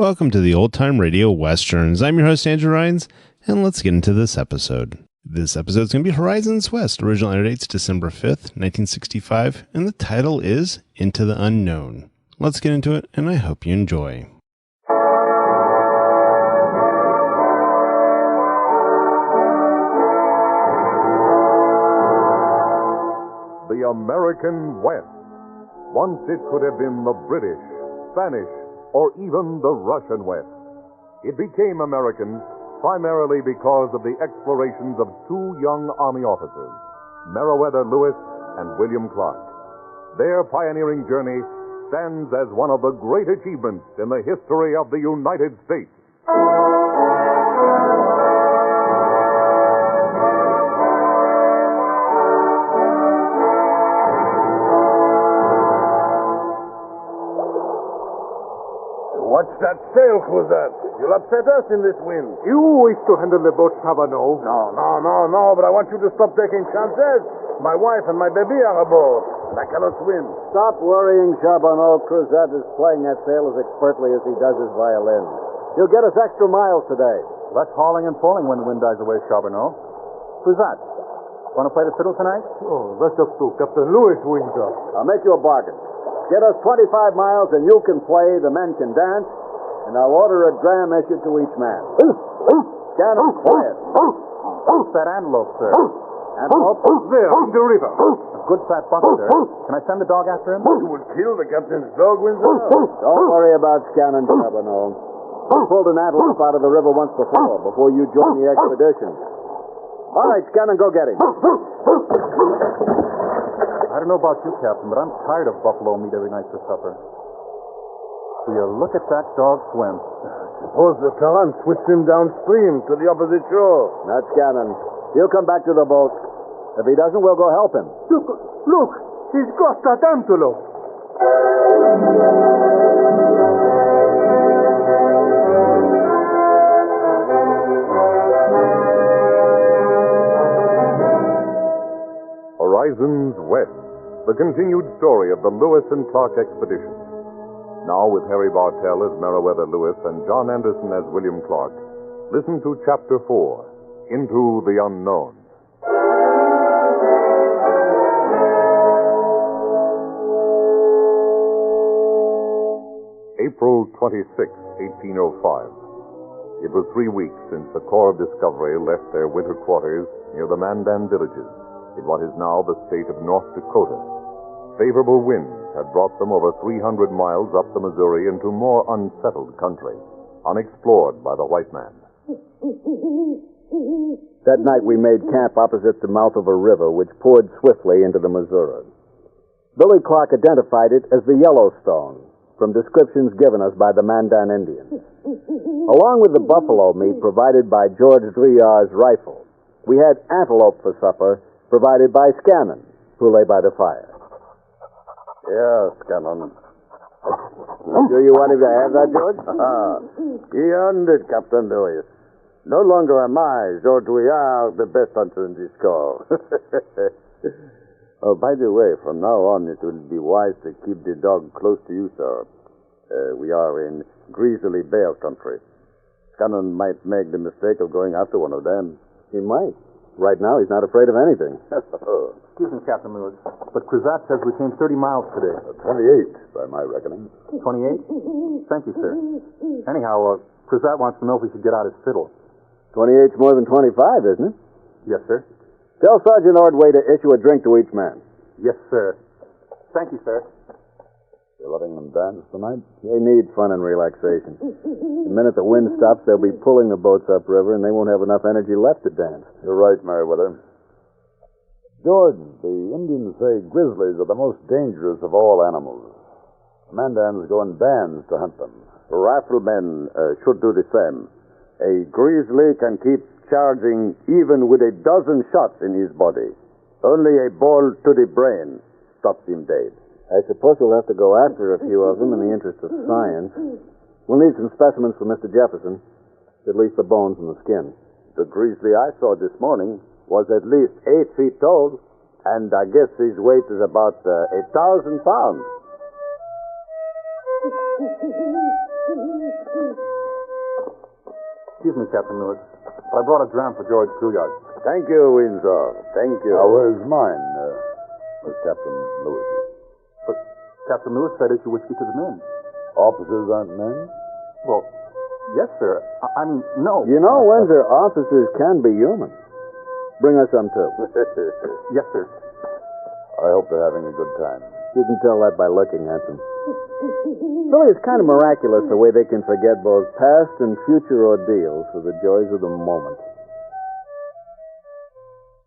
Welcome to the Old Time Radio Westerns. I'm your host, Andrew Rhynes, and let's get into this episode. This episode is going to be Horizons West. Original air date's December 5th, 1965, and the title is Into the Unknown. Let's get into it, and I hope you enjoy. The American West. Once it could have been the British, Spanish, or even the Russian West. It became American primarily because of the explorations of two young Army officers, Meriwether Lewis and William Clark. Their pioneering journey stands as one of the great achievements in the history of the United States. What's that sail, Cruzat? You'll upset us in this wind. You wish to handle the boat, Cabot? No, but I want you to stop taking chances. My wife and my baby are aboard, and I cannot swim. Stop worrying, Charbonneau. Cruzat is playing that sail as expertly as he does his violin. He'll get us extra miles today. Less hauling and pulling when the wind dies away, Charbonneau. Cruzat, want to play the fiddle tonight? Oh, that's up to Captain Lewis, Winter. I'll make you a bargain. Get us 25 miles and you can play, the men can dance, and I'll order a dram issued to each man. Scannon, quiet. Who's that antelope, sir? Antelope? There, in the river. A good fat buck, sir. Can I send the dog after him? You would kill the captain's dog, Windsor? Don't worry about Scannon, Charbonneau. You pulled an antelope out of the river once before you joined the expedition. All right, Scannon, go get him. I don't know about you, Captain, but I'm tired of buffalo meat every night for supper. Will you look at that dog swim? Suppose the current switched him downstream to the opposite shore. Not Scannon. He'll come back to the boat. If he doesn't, we'll go help him. Look, he's got that antelope. Horizons West, the continued story of the Lewis and Clark expedition. Now with Harry Bartel as Meriwether Lewis and John Anderson as William Clark, listen to Chapter 4, Into the Unknown. April 26, 1805. It was 3 weeks since the Corps of Discovery left their winter quarters near the Mandan villages in what is now the state of North Dakota. Favorable winds had brought them over 300 miles up the Missouri into more unsettled country, unexplored by the white man. That night we made camp opposite the mouth of a river which poured swiftly into the Missouri. Billy Clark identified it as the Yellowstone from descriptions given us by the Mandan Indians. Along with the buffalo meat provided by George Drouillard's rifle, we had antelope for supper provided by Scannon, who lay by the fire. Yeah, Scannon. Do you want him to have that, George? He earned it, Captain Lewis. No longer am I, George Drouillard, the best hunter in this corps. Oh, by the way, from now on, it will be wise to keep the dog close to you, sir. We are in grizzly bear country. Scannon might make the mistake of going after one of them. He might. Right now, he's not afraid of anything. Excuse me, Captain Lewis, but Cruzat says we came 30 miles today. 28, by my reckoning. 28? Thank you, sir. Anyhow, Cruzat wants to know if we should get out his fiddle. 28's more than 25, isn't it? Yes, sir. Tell Sergeant Ordway to issue a drink to each man. Yes, sir. Thank you, sir. You're letting them dance tonight? They need fun and relaxation. The minute the wind stops, they'll be pulling the boats upriver, and they won't have enough energy left to dance. You're right, Meriwether. George, the Indians say grizzlies are the most dangerous of all animals. Mandans go in bands to hunt them. Riflemen should do the same. A grizzly can keep charging even with a dozen shots in his body. Only a ball to the brain stops him dead. I suppose we'll have to go after a few of them in the interest of science. We'll need some specimens for Mr. Jefferson, at least the bones and the skin. The grizzly I saw this morning was at least 8 feet tall, and I guess his weight is about 1,000 pounds. Excuse me, Captain Lewis, but I brought a dram for George Couillard. Thank you, Windsor. Thank you. Now, where's mine? Where's Captain Lewis? But Captain Lewis fed issue whiskey to the men. Officers aren't men? Well, yes, sir. I mean, no. You know, Windsor, officers can be human. Bring us some, too. Yes, sir. I hope they're having a good time. You can tell that by looking at them. Billy, it's kind of miraculous the way they can forget both past and future ordeals for the joys of the moment.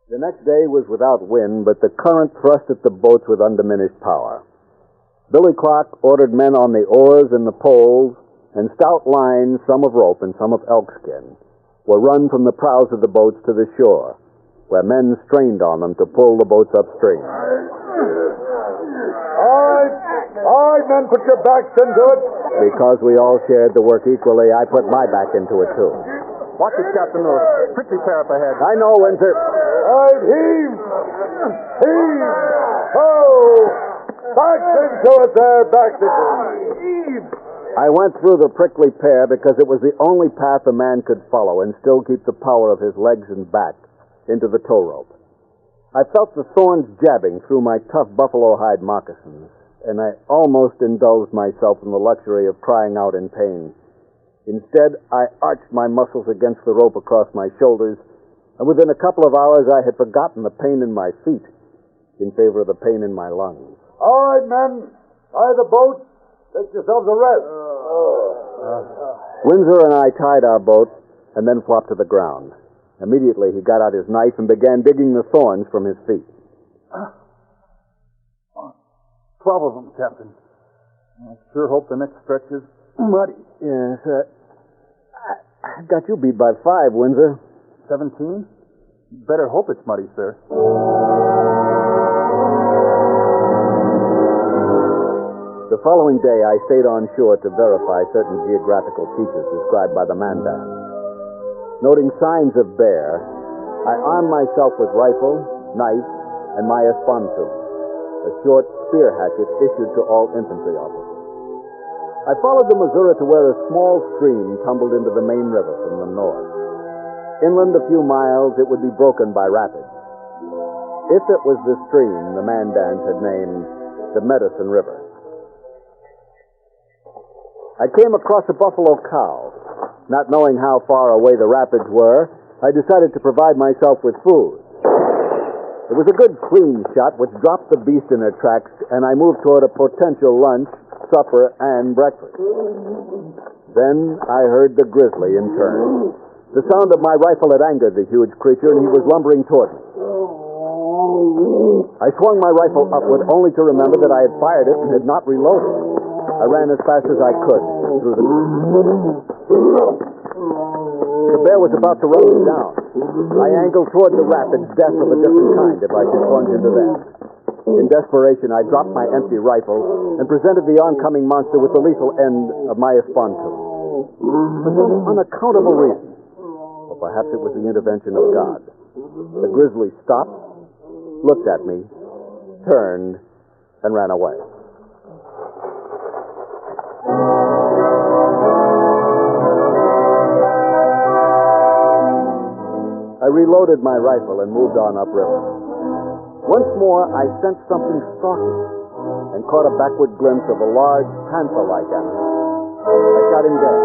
The next day was without wind, but the current thrust at the boats with undiminished power. Billy Clark ordered men on the oars and the poles, and stout lines, some of rope and some of elkskin, were run from the prows of the boats to the shore, where men strained on them to pull the boats upstream. All right, men, put your backs into it. Because we all shared the work equally, I put my back into it, too. Watch it, Captain Lewis. Prickly pear up ahead. I know, Windsor. All right, heave! Heave! Ho! Backs into it there, backs into it. Heave! I went through the prickly pear because it was the only path a man could follow and still keep the power of his legs and back into the tow rope. I felt the thorns jabbing through my tough buffalo hide moccasins, and I almost indulged myself in the luxury of crying out in pain. Instead, I arched my muscles against the rope across my shoulders, and within a couple of hours I had forgotten the pain in my feet in favor of the pain in my lungs. All right, men. Tie the boat. Take yourselves a rest. Windsor and I tied our boat and then flopped to the ground. Immediately, he got out his knife and began digging the thorns from his feet. 12 of them, Captain. I sure hope the next stretch is muddy. Yes, I've got you beat by 5, Windsor. 17? Better hope it's muddy, sir. The following day, I stayed on shore to verify certain geographical features described by the Mandan. Noting signs of bear, I armed myself with rifle, knife, and my espontu, a short spear hatchet issued to all infantry officers. I followed the Missouri to where a small stream tumbled into the main river from the north. Inland a few miles, it would be broken by rapids. If it was the stream the Mandans had named the Medicine River. I came across a buffalo cow. Not knowing how far away the rapids were, I decided to provide myself with food. It was a good clean shot which dropped the beast in her tracks, and I moved toward a potential lunch, supper, and breakfast. Then I heard the grizzly in turn. The sound of my rifle had angered the huge creature, and he was lumbering toward me. I swung my rifle upward, only to remember that I had fired it and had not reloaded. I ran as fast as I could through the... The bear was about to run me down. I angled toward the rapids, death of a different kind if I should plunge into them. In desperation, I dropped my empty rifle and presented the oncoming monster with the lethal end of my espontu. For some unaccountable reason, or perhaps it was the intervention of God, the grizzly stopped, looked at me, turned, and ran away. I reloaded my rifle and moved on upriver. Once more, I sensed something stalking and caught a backward glimpse of a large panther-like animal. I shot him dead,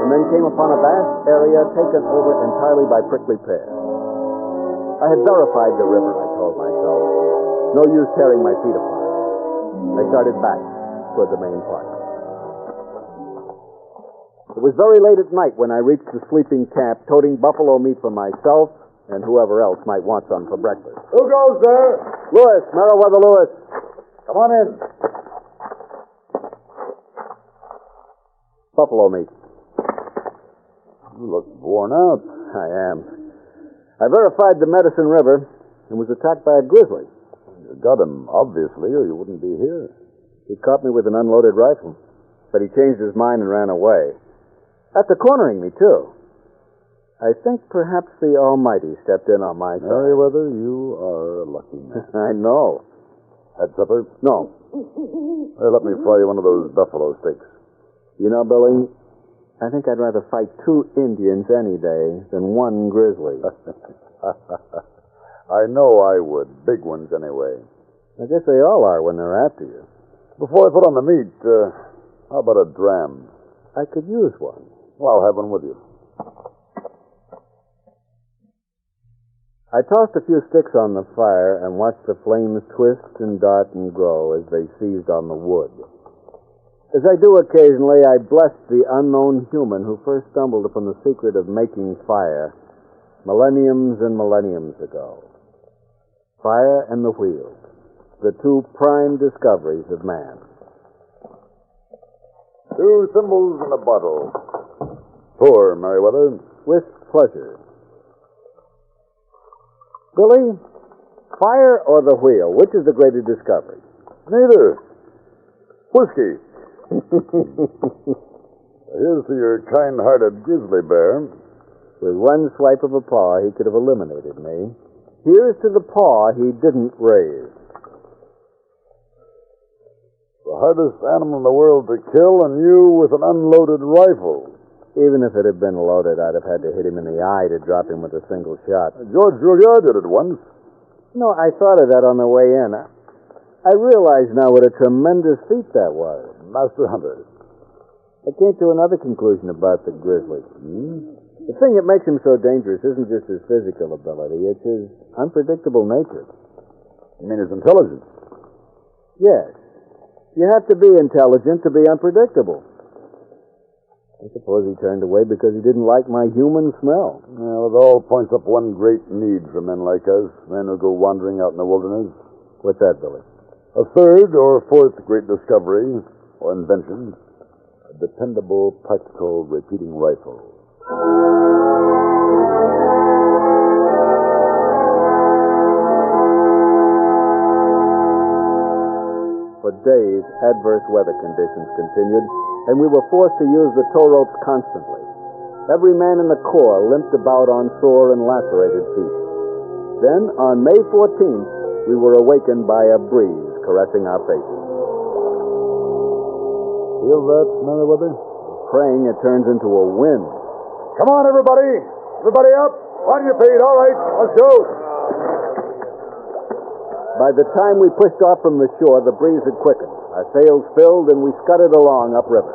and then came upon a vast area taken over entirely by prickly pear. I had verified the river, I told myself. No use tearing my feet apart. I started back toward the main park. It was very late at night when I reached the sleeping camp, toting buffalo meat for myself and whoever else might want some for breakfast. Who goes there? Lewis, Meriwether Lewis. Come on in. Buffalo meat. You look worn out. I am. I verified the Medicine River and was attacked by a grizzly. You got him, obviously, or you wouldn't be here. He caught me with an unloaded rifle, but he changed his mind and ran away. After cornering me, too. I think perhaps the Almighty stepped in on my side. Meriwether, you are a lucky man. I know. Had supper? No. Hey, let me fry you one of those buffalo steaks. You know, Billy, I think I'd rather fight 2 Indians any day than 1 grizzly. I know I would. Big ones, anyway. I guess they all are when they're after you. Before I put on the meat, how about a dram? I could use one. Well, I'll have one with you. I tossed a few sticks on the fire and watched the flames twist and dart and grow as they seized on the wood. As I do occasionally, I blessed the unknown human who first stumbled upon the secret of making fire millenniums and millenniums ago. Fire and the wheel, the 2 prime discoveries of man. 2 thimbles in a bottle. Pour, Merriweather. With pleasure. Billy, fire or the wheel, which is the greater discovery? Neither. Whiskey. Here's to your kind-hearted grizzly bear. With 1 swipe of a paw, he could have eliminated me. Here's to the paw he didn't raise. The hardest animal in the world to kill, and you with an unloaded rifle. Even if it had been loaded, I'd have had to hit him in the eye to drop him with a single shot. George Rouillard did it once. No, I thought of that on the way in. I realize now what a tremendous feat that was. Master hunter. I came to another conclusion about the grizzly. The thing that makes him so dangerous isn't just his physical ability, it's his unpredictable nature. You mean his intelligence? Yes. You have to be intelligent to be unpredictable. I suppose he turned away because he didn't like my human smell. Well, it all points up one great need for men like us, men who go wandering out in the wilderness. What's that, Billy? A 3rd or 4th great discovery, or invention, a dependable, practical, repeating rifle. For days, adverse weather conditions continued, and we were forced to use the tow ropes constantly. Every man in the Corps limped about on sore and lacerated feet. Then, on May 14th, we were awakened by a breeze caressing our faces. Feel that, Merriweather? Praying it turns into a wind. Come on, everybody. Everybody up. On your feet. All right. Let's go. By the time we pushed off from the shore, the breeze had quickened. Our sails filled, and we scudded along upriver.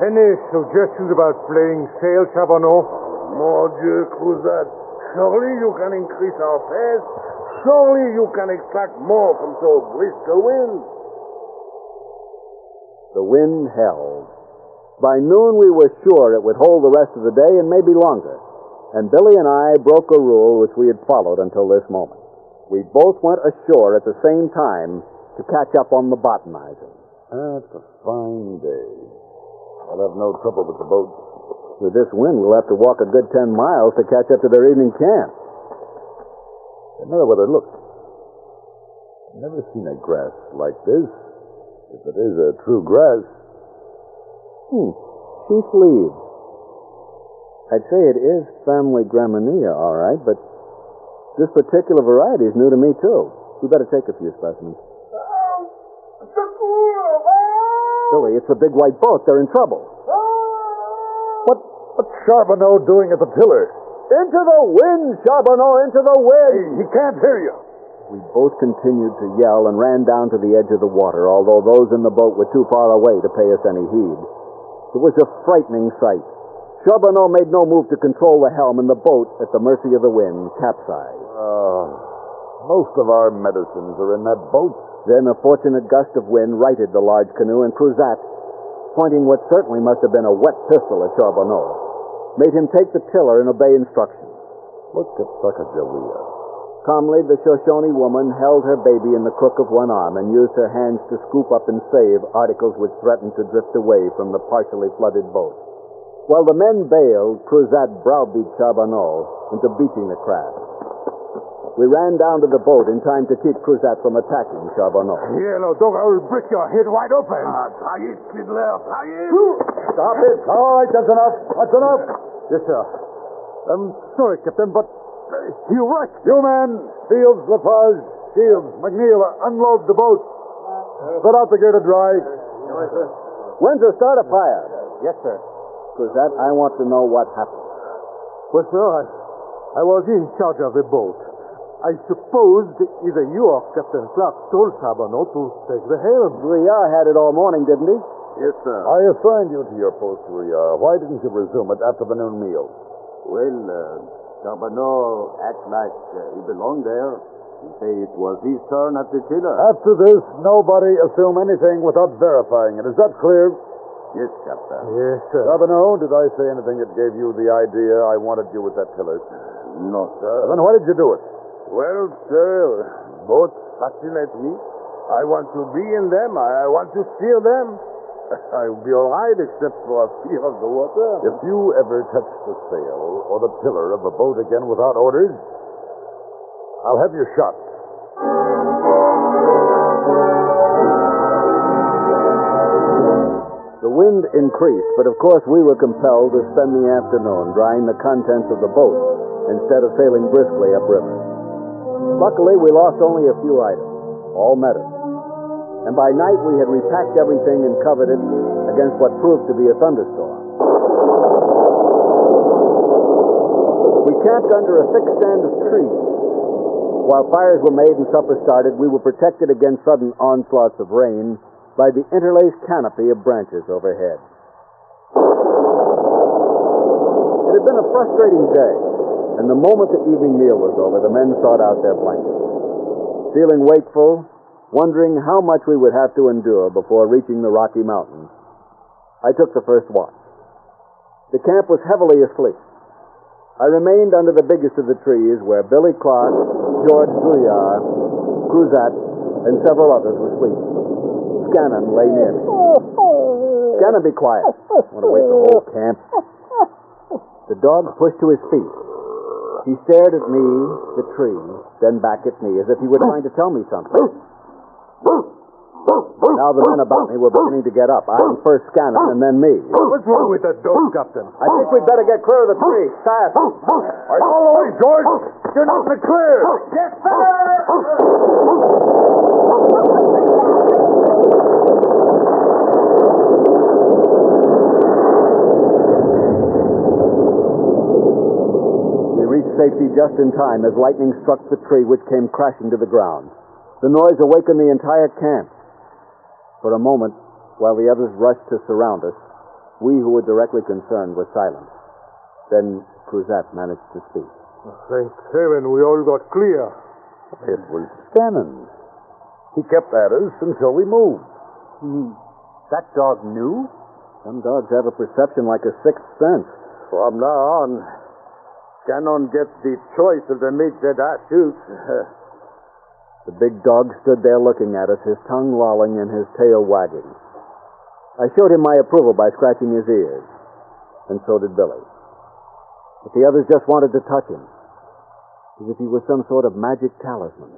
Any suggestions about flaying sail, Charbonneau? Mon Dieu, Cruzat. Surely you can increase our pace. Surely you can extract more from so brisk a wind. The wind held. By noon, we were sure it would hold the rest of the day and maybe longer. And Billy and I broke a rule which we had followed until this moment. We both went ashore at the same time to catch up on the botanizing. That's a fine day. I'll have no trouble with the boat. With this wind, we'll have to walk a good 10 miles to catch up to their evening camp. Hey, Merriweather, look. I've never seen a grass like this. If it is a true grass. Sheath leaves. I'd say it is family Graminia, all right, but this particular variety is new to me, too. We better take a few specimens. Billy, it's the big white boat. They're in trouble. What's Charbonneau doing at the tiller? Into the wind, Charbonneau, into the wind! He can't hear you. We both continued to yell and ran down to the edge of the water, although those in the boat were too far away to pay us any heed. It was a frightening sight. Charbonneau made no move to control the helm, and the boat, at the mercy of the wind, capsized. Most of our medicines are in that boat. Then a fortunate gust of wind righted the large canoe, and Cruzat, pointing what certainly must have been a wet pistol at Charbonneau, made him take the tiller and obey instructions. Look at Sacagawea. Calmly, the Shoshone woman held her baby in the crook of one arm and used her hands to scoop up and save articles which threatened to drift away from the partially flooded boat. While the men bailed, Cruzat browbeat Charbonneau into beaching the craft. We ran down to the boat in time to keep Cruzat from attacking Charbonneau. Yellow dog, I will break your head wide open. Try it, Fiddler, try it. Stop it. All right, that's enough. That's enough. Yes, sir. I'm sorry, Captain, but you're right. You men, Fields, Lafarge, Shields, McNeil, unload the boat. Put out the gear to dry. Windsor, start a fire. Yes, sir. Cruzat, I want to know what happened. Well, sir, I was in charge of the boat. I supposed either you or Captain Clark told Charbonneau to take the helm. Rouillard had it all morning, didn't he? Yes, sir. I assigned you to your post, Rouillard. Why didn't you resume it after the noon meal? Well, Charbonneau acts like he belonged there. He say it was his turn at the tiller. After this, nobody assume anything without verifying it. Is that clear? Yes, Captain. Yes, sir. Charbonneau, did I say anything that gave you the idea I wanted you with that tiller? No, sir. Then why did you do it? Well, sir, boats fascinate me. I want to be in them. I want to steer them. I'll be all right except for a fear of the water. If you ever touch the sail or the tiller of a boat again without orders, I'll have you shot. The wind increased, but of course we were compelled to spend the afternoon drying the contents of the boat instead of sailing briskly upriver. Luckily, we lost only a few items, all metals. And by night, we had repacked everything and covered it against what proved to be a thunderstorm. We camped under a thick stand of trees. While fires were made and supper started, we were protected against sudden onslaughts of rain by the interlaced canopy of branches overhead. It had been a frustrating day, and the moment the evening meal was over, the men sought out their blankets. Feeling wakeful, wondering how much we would have to endure before reaching the Rocky Mountains, I took the first watch. The camp was heavily asleep. I remained under the biggest of the trees where Billy Clark, George Rouillard, Cruzat, and several others were sleeping. Scannon lay near me. Scannon, be quiet. I want to wake the whole camp. The dog pushed to his feet. He stared at me, the tree, then back at me, as if he were trying to tell me something. Now the men about me were beginning to get up. I first Scannon, and then me. What's wrong with that dog, Captain? I think we'd better get clear of the tree. Fast. All the way, George! You're not in the clear! Get better! Safety just in time as lightning struck the tree, which came crashing to the ground. The noise awakened the entire camp. For a moment, while the others rushed to surround us, we who were directly concerned were silent. Then Cruzat managed to speak. Thank heaven we all got clear. It was Scannon. He kept at us until we moved. That dog knew? Some dogs have a perception like a sixth sense. From now on, Scannon gets the choice of the meat that I shoot. The big dog stood there looking at us, his tongue lolling and his tail wagging. I showed him my approval by scratching his ears, and so did Billy. But the others just wanted to touch him, as if he was some sort of magic talisman.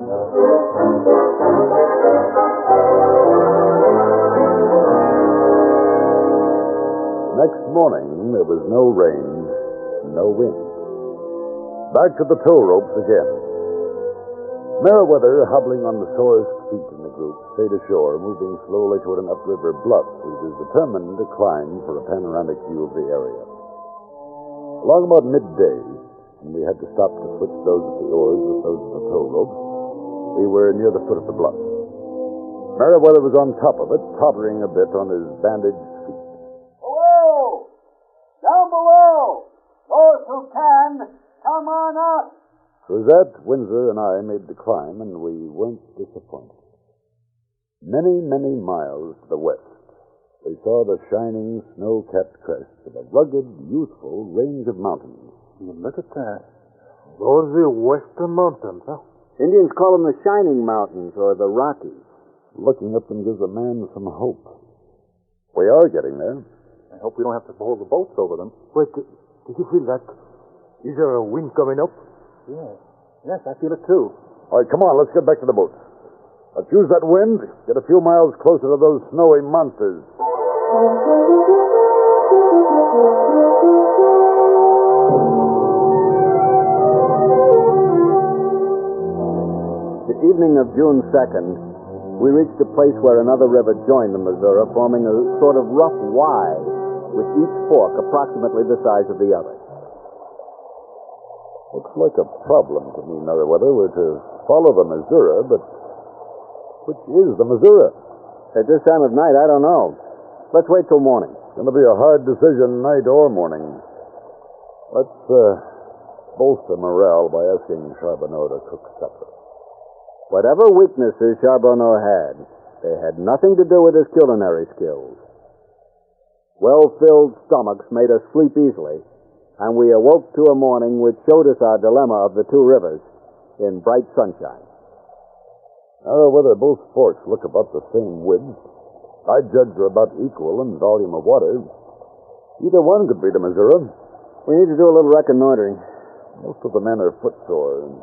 Next morning, there was no rain, no wind. Back to the tow ropes again. Meriwether, hobbling on the sorest feet in the group, stayed ashore, moving slowly toward an upriver bluff he was determined to climb for a panoramic view of the area. Along about midday, when we had to stop to switch those at the oars with those at the tow ropes, we were near the foot of the bluff. Meriwether was on top of it, tottering a bit on his bandaged feet. Below! Down below! Those who can, come on up! Cruzat, Windsor, and I made the climb, and we weren't disappointed. Many, many miles to the west, we saw the shining, snow-capped crest of a rugged, youthful range of mountains. Look at that. Those are Western Mountains, huh? Indians call them the Shining Mountains, or the Rockies. Looking at them gives a man some hope. We are getting there. I hope we don't have to hold the boats over them. Wait, did you feel that? Is there a wind coming up? Yes, I feel it too. All right, come on, let's get back to the boats. Let's use that wind, get a few miles closer to those snowy monsters. The evening of June 2nd, we reached a place where another river joined the Missouri, forming a sort of rough Y with each fork approximately the size of the other. Looks like a problem to me, Meriwether. We're to follow the Missouri, but which is the Missouri? At this time of night, I don't know. Let's wait till morning. It's going to be a hard decision, night or morning. Let's bolster morale by asking Charbonneau to cook supper. Whatever weaknesses Charbonneau had, they had nothing to do with his culinary skills. Well-filled stomachs made us sleep easily, and we awoke to a morning which showed us our dilemma of the two rivers in bright sunshine. Whether both forks look about the same width, I judge they're about equal in volume of water. Either one could be the Missouri. We need to do a little reconnoitering. Most of the men are footsore and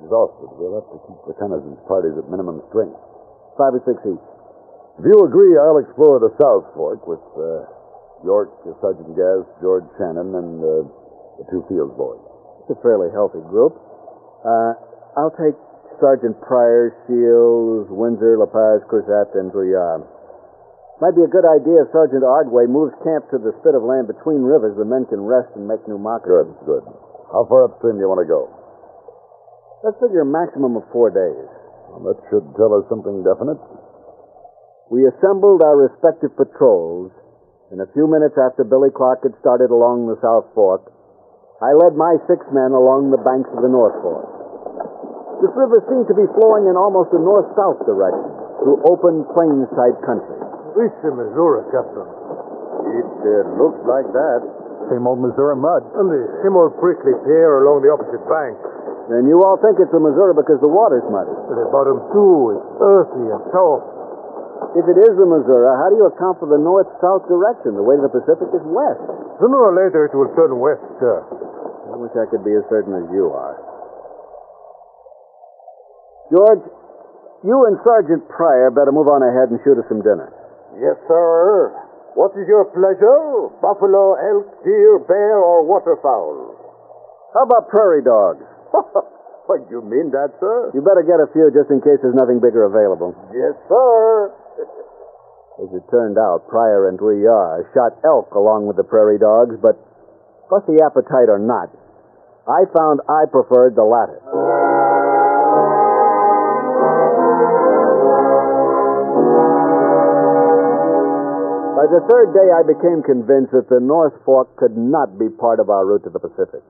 exhausted. We'll have to keep reconnaissance parties at minimum strength. 5 or 6 each. If you agree, I'll explore the South Fork with York, Sergeant Gass, George Shannon, and the two Fields boys. It's a fairly healthy group. I'll take Sergeant Pryor, Shields, Windsor, La Paz, Cruzat, and Brouillard. Might be a good idea if Sergeant Ordway moves camp to the spit of land between rivers. The men can rest and make new markers. Good. How far upstream do you want to go? Let's figure a maximum of 4 days. Well, that should tell us something definite. We assembled our respective patrols, and a few minutes after Billy Clark had started along the South Fork, I led my 6 men along the banks of the North Fork. This river seemed to be flowing in almost a north-south direction, through open plains-type country. It's the Missouri, Captain. It looks like that. Same old Missouri mud. And the same old prickly pear along the opposite bank. And you all think it's the Missouri because the water's muddy. The bottom, too, is earthy and soft. If it is the Missouri, how do you account for the north-south direction? The way to the Pacific is west. Sooner or later, it will turn west, sir. I wish I could be as certain as you are. George, you and Sergeant Pryor better move on ahead and shoot us some dinner. Yes, sir. What is your pleasure? Buffalo, elk, deer, bear, or waterfowl? How about prairie dogs? What, you mean that, sir? You better get a few just in case there's nothing bigger available. Yes, sir. As it turned out, Pryor and Brouillard shot elk along with the prairie dogs, but fussy appetite or not, I found I preferred the latter. By the third day, I became convinced that the North Fork could not be part of our route to the Pacific.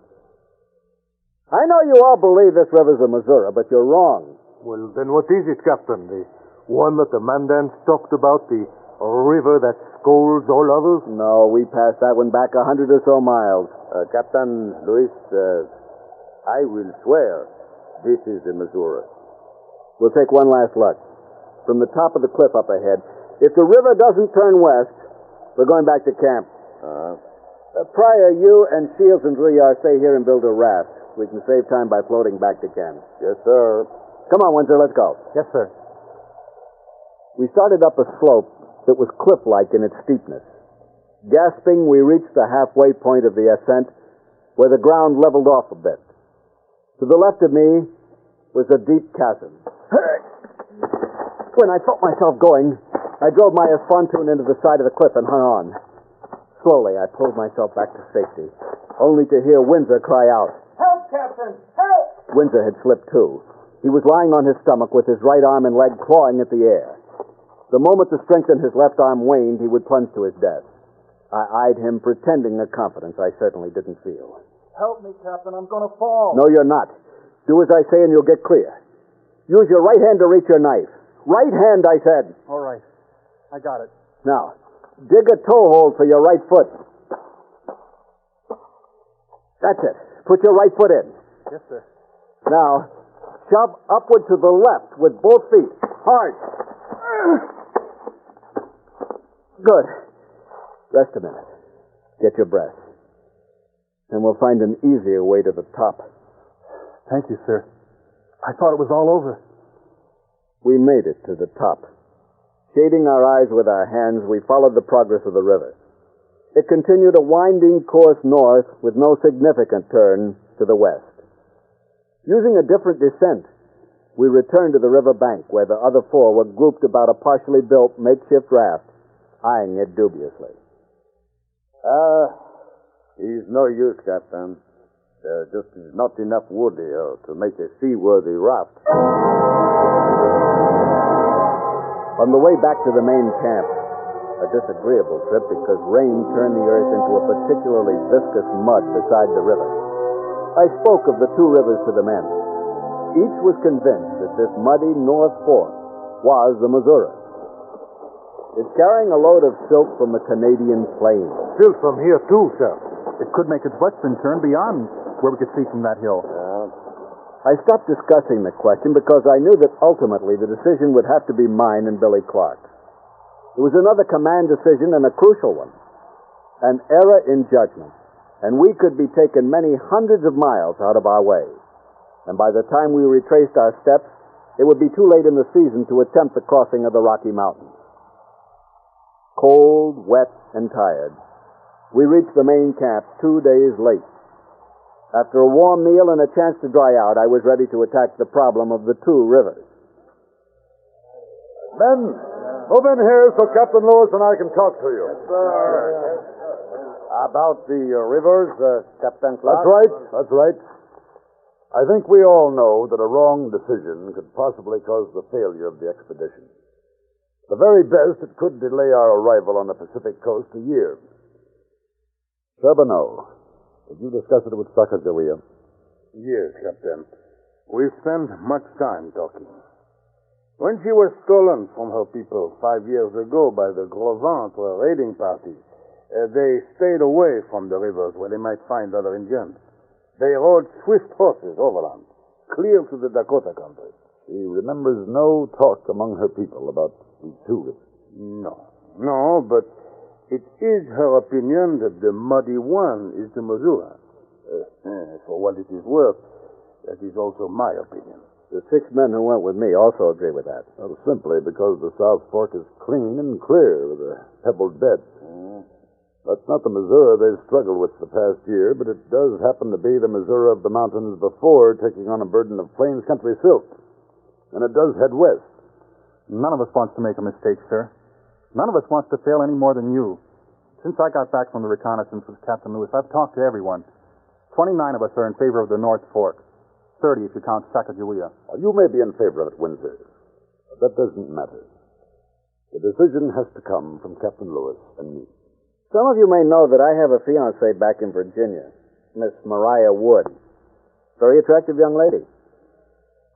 I know you all believe this river's the Missouri, but you're wrong. Well, then what is it, Captain? The one that the Mandans talked about, the river that scolds all others? No, we passed that one back 100 or so miles. Captain Luis, I will swear this is the Missouri. We'll take one last look. From the top of the cliff up ahead, if the river doesn't turn west, we're going back to camp. Pryor, you and Shields and Brouillard stay here and build a raft. We can save time by floating back to camp. Yes, sir. Come on, Windsor, let's go. Yes, sir. We started up a slope that was cliff-like in its steepness. Gasping, we reached the halfway point of the ascent, where the ground leveled off a bit. To the left of me was a deep chasm. When I felt myself going, I drove my pontoon into the side of the cliff and hung on. Slowly, I pulled myself back to safety, only to hear Windsor cry out. Help, Captain! Help! Windsor had slipped too. He was lying on his stomach with his right arm and leg clawing at the air. The moment the strength in his left arm waned, he would plunge to his death. I eyed him, pretending a confidence I certainly didn't feel. Help me, Captain. I'm going to fall. No, you're not. Do as I say and you'll get clear. Use your right hand to reach your knife. Right hand, I said. All right. I got it. Now, dig a toe hold for your right foot. That's it. Put your right foot in. Yes, sir. Now, shove upward to the left with both feet. Hard. Good. Rest a minute. Get your breath. And we'll find an easier way to the top. Thank you, sir. I thought it was all over. We made it to the top. Shading our eyes with our hands, we followed the progress of the river. It continued a winding course north with no significant turn to the west. Using a different descent, we returned to the river bank where the other four were grouped about a partially built makeshift raft, eyeing it dubiously. He's no use, Captain. There just is not enough wood here to make a seaworthy raft. On the way back to the main camp, a disagreeable trip because rain turned the earth into a particularly viscous mud beside the river. I spoke of the two rivers to the men. Each was convinced that this muddy North Fork was the Missouri. It's carrying a load of silt from the Canadian plains. Silt from here, too, sir. It could make its western turn beyond where we could see from that hill. I stopped discussing the question because I knew that ultimately the decision would have to be mine and Billy Clark's. It was another command decision and a crucial one. An error in judgment, and we could be taken many hundreds of miles out of our way. And by the time we retraced our steps, it would be too late in the season to attempt the crossing of the Rocky Mountains. Cold, wet, and tired, we reached the main camp 2 days late. After a warm meal and a chance to dry out, I was ready to attack the problem of the two rivers. Men, move in here so Captain Lewis and I can talk to you. Yes, sir. About the rivers, Captain Clark? That's right. I think we all know that a wrong decision could possibly cause the failure of the expedition. The very best, it could delay our arrival on the Pacific coast a year. Charbonneau, did you discuss it with Sacagawea? Yes, Captain. We spent much time talking. When she was stolen from her people 5 years ago by the Gros Ventre raiding party, they stayed away from the rivers where they might find other Indians. They rode swift horses overland, clear to the Dakota country. She remembers no talk among her people about these two rivers. No, but it is her opinion that the muddy one is the Missouri. For what it is worth, that is also my opinion. The 6 men who went with me also agree with that. Well, simply because the South Fork is clean and clear with a pebbled bed. That's not the Missouri they've struggled with the past year, but it does happen to be the Missouri of the mountains before taking on a burden of plains country silt. And it does head west. None of us wants to make a mistake, sir. None of us wants to fail any more than you. Since I got back from the reconnaissance with Captain Lewis, I've talked to everyone. 29 of us are in favor of the North Fork. 30 if you count Sacagawea. Well, you may be in favor of it, Windsor, but that doesn't matter. The decision has to come from Captain Lewis and me. Some of you may know that I have a fiancée back in Virginia, Miss Mariah Wood. Very attractive young lady.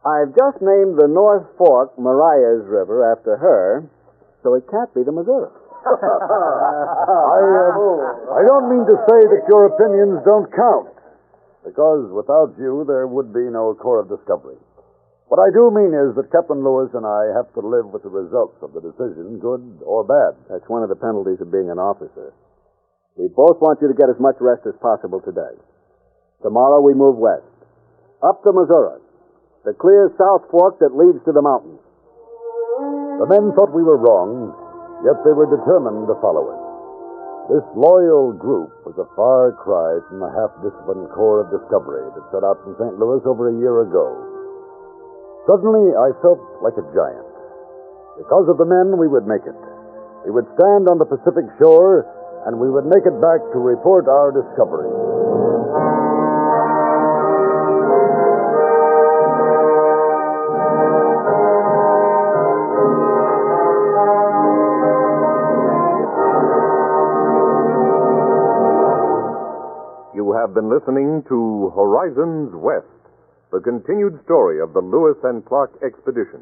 I've just named the North Fork Mariah's River after her, so it can't be the Missouri. I don't mean to say that your opinions don't count, because without you, there would be no Corps of Discovery. What I do mean is that Captain Lewis and I have to live with the results of the decision, good or bad. That's one of the penalties of being an officer. We both want you to get as much rest as possible today. Tomorrow we move west, up the Missouri, the clear South Fork that leads to the mountains. The men thought we were wrong, yet they were determined to follow us. This loyal group was a far cry from the half-disciplined Corps of Discovery that set out from St. Louis over a year ago. Suddenly, I felt like a giant. Because of the men, we would make it. We would stand on the Pacific shore, and we would make it back to report our discovery. You have been listening to Horizons West, the continued story of the Lewis and Clark expedition.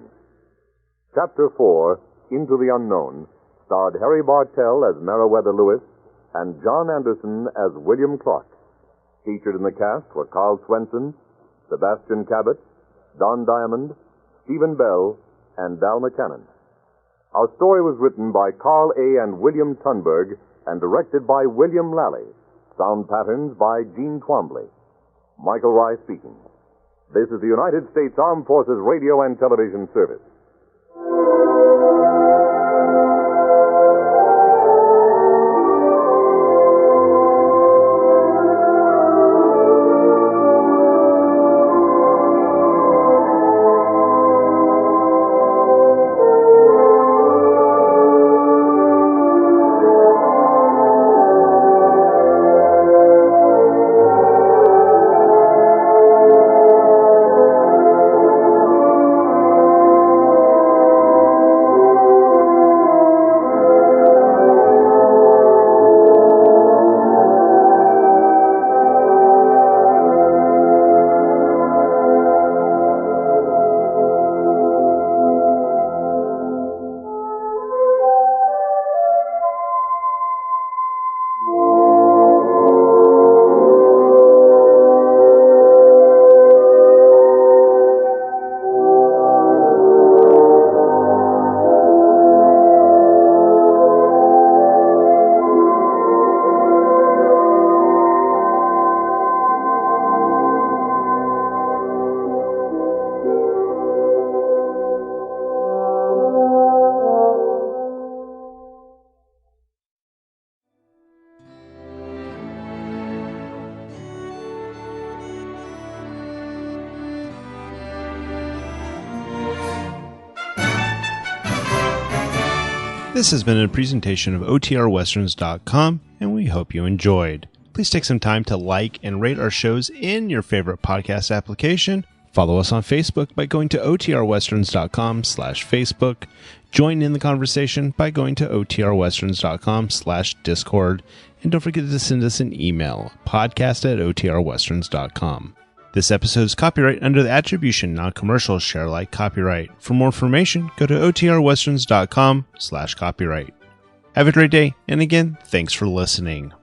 Chapter 4, Into the Unknown, starred Harry Bartel as Meriwether Lewis and John Anderson as William Clark. Featured in the cast were Karl Swensen, Sebastian Cabot, Don Diamond, Stephen Bell, and Dal McKennon. Our story was written by Carl A. and William Tundberg and directed by William Lally. Sound patterns by Gene Twombley. Michael Rye speaking. This is the United States Armed Forces Radio and Television Service. This has been a presentation of OTRWesterns.com, and we hope you enjoyed. Please take some time to like and rate our shows in your favorite podcast application. Follow us on Facebook by going to OTRWesterns.com/Facebook. Join in the conversation by going to OTRWesterns.com/Discord. And don't forget to send us an email, podcast@OTRWesterns.com. This episode is copyright under the Attribution Non-Commercial Share Alike copyright. For more information, go to OTRWesterns.com/copyright. Have a great day, and again, thanks for listening.